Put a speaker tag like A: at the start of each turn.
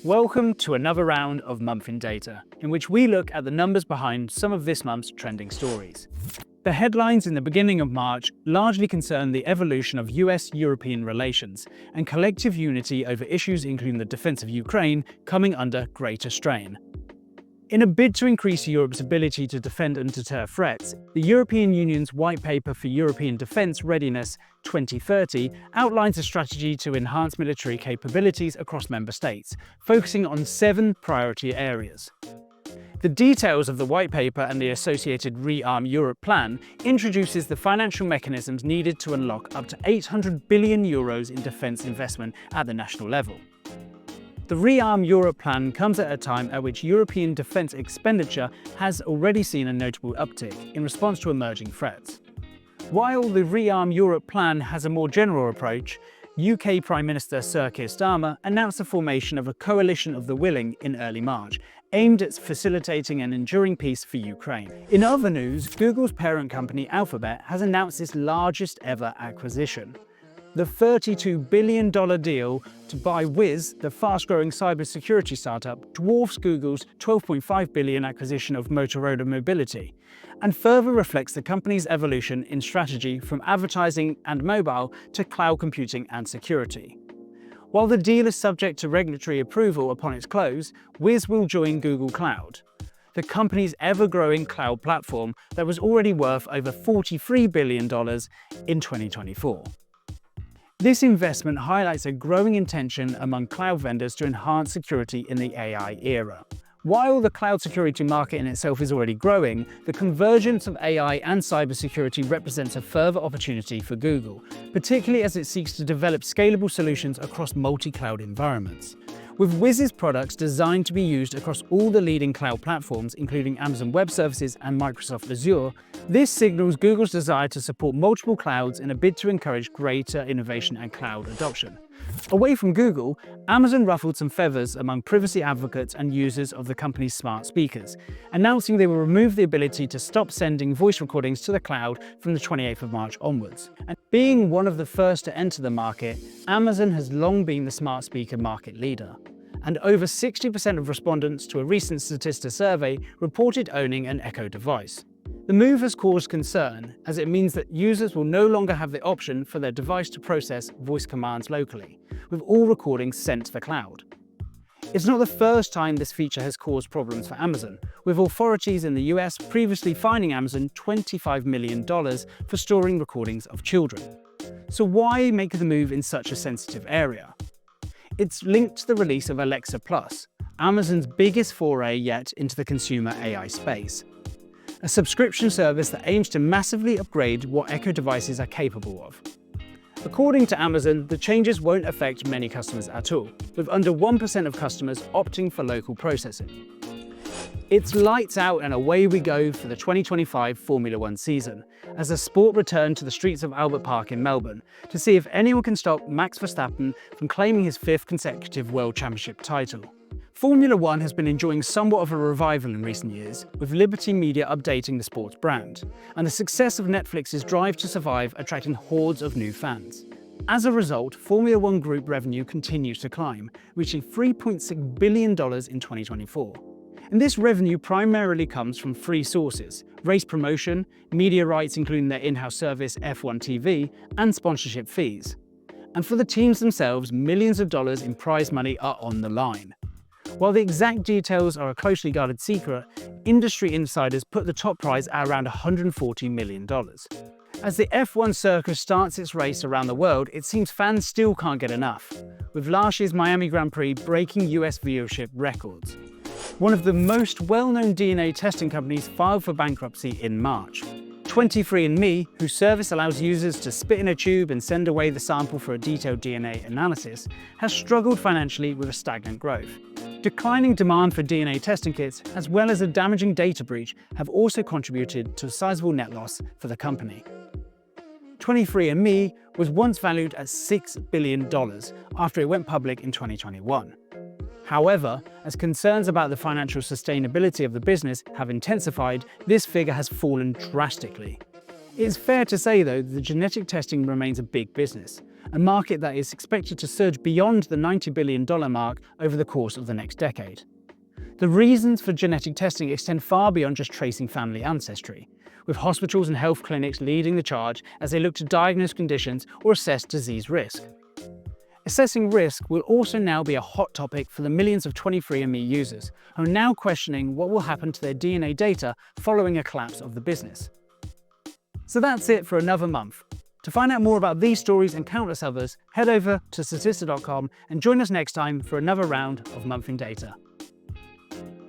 A: Welcome to another round of Month in Data, in which we look at the numbers behind some of this month's trending stories. The headlines in the beginning of March largely concern the evolution of US-European relations and collective unity over issues including the defense of Ukraine coming under greater strain. In a bid to increase Europe's ability to defend and deter threats, the European Union's White Paper for European Defence Readiness 2030 outlines a strategy to enhance military capabilities across member states, focusing on 7 priority areas. The details of the White Paper and the associated ReArm Europe plan introduces the financial mechanisms needed to unlock up to €800 billion in defence investment at the national level. The ReArm Europe plan comes at a time at which European defence expenditure has already seen a notable uptick in response to emerging threats. While the ReArm Europe plan has a more general approach, UK Prime Minister Sir Keir Starmer announced the formation of a coalition of the willing in early March, aimed at facilitating an enduring peace for Ukraine. In other news, Google's parent company Alphabet has announced its largest ever acquisition. The $32 billion deal to buy Wiz, the fast-growing cybersecurity startup, dwarfs Google's $12.5 billion acquisition of Motorola Mobility, and further reflects the company's evolution in strategy from advertising and mobile to cloud computing and security. While the deal is subject to regulatory approval upon its close, Wiz will join Google Cloud, the company's ever-growing cloud platform that was already worth over $43 billion in 2024. This investment highlights a growing intention among cloud vendors to enhance security in the AI era. While the cloud security market in itself is already growing, the convergence of AI and cybersecurity represents a further opportunity for Google, particularly as it seeks to develop scalable solutions across multi-cloud environments. With Wiz's products designed to be used across all the leading cloud platforms, including Amazon Web Services and Microsoft Azure, this signals Google's desire to support multiple clouds in a bid to encourage greater innovation and cloud adoption. Away from Google, Amazon ruffled some feathers among privacy advocates and users of the company's smart speakers, announcing they will remove the ability to stop sending voice recordings to the cloud from the 28th of March onwards. And being one of the first to enter the market, Amazon has long been the smart speaker market leader. And over 60% of respondents to a recent Statista survey reported owning an Echo device. The move has caused concern, as it means that users will no longer have the option for their device to process voice commands locally, with all recordings sent to the cloud. It's not the first time this feature has caused problems for Amazon, with authorities in the US previously fining Amazon $25 million for storing recordings of children. So why make the move in such a sensitive area? It's linked to the release of Alexa Plus, Amazon's biggest foray yet into the consumer AI space. A subscription service that aims to massively upgrade what Echo devices are capable of. According to Amazon, the changes won't affect many customers at all, with under 1% of customers opting for local processing. It's lights out and away we go for the 2025 Formula One season, as the sport returned to the streets of Albert Park in Melbourne to see if anyone can stop Max Verstappen from claiming his 5th consecutive World Championship title. Formula One has been enjoying somewhat of a revival in recent years, with Liberty Media updating the sport's brand, and the success of Netflix's drive to survive attracting hordes of new fans. As a result, Formula One Group revenue continues to climb, reaching $3.6 billion in 2024. And this revenue primarily comes from 3 sources: race promotion, media rights including their in-house service F1 TV, and sponsorship fees. And for the teams themselves, millions of dollars in prize money are on the line. While the exact details are a closely guarded secret, industry insiders put the top prize at around $140 million. As the F1 circus starts its race around the world, it seems fans still can't get enough, with last year's Miami Grand Prix breaking US viewership records. One of the most well-known DNA testing companies filed for bankruptcy in March. 23andMe, whose service allows users to spit in a tube and send away the sample for a detailed DNA analysis, has struggled financially with a stagnant growth. Declining demand for DNA testing kits, as well as a damaging data breach, have also contributed to a sizable net loss for the company. 23andMe was once valued at $6 billion after it went public in 2021. However, as concerns about the financial sustainability of the business have intensified, this figure has fallen drastically. It's fair to say, though, that genetic testing remains a big business, a market that is expected to surge beyond the $90 billion mark over the course of the next decade. The reasons for genetic testing extend far beyond just tracing family ancestry, with hospitals and health clinics leading the charge as they look to diagnose conditions or assess disease risk. Assessing risk will also now be a hot topic for the millions of 23andMe users, who are now questioning what will happen to their DNA data following a collapse of the business. So that's it for another month. To find out more about these stories and countless others, head over to Statista.com and join us next time for another round of Month in Data.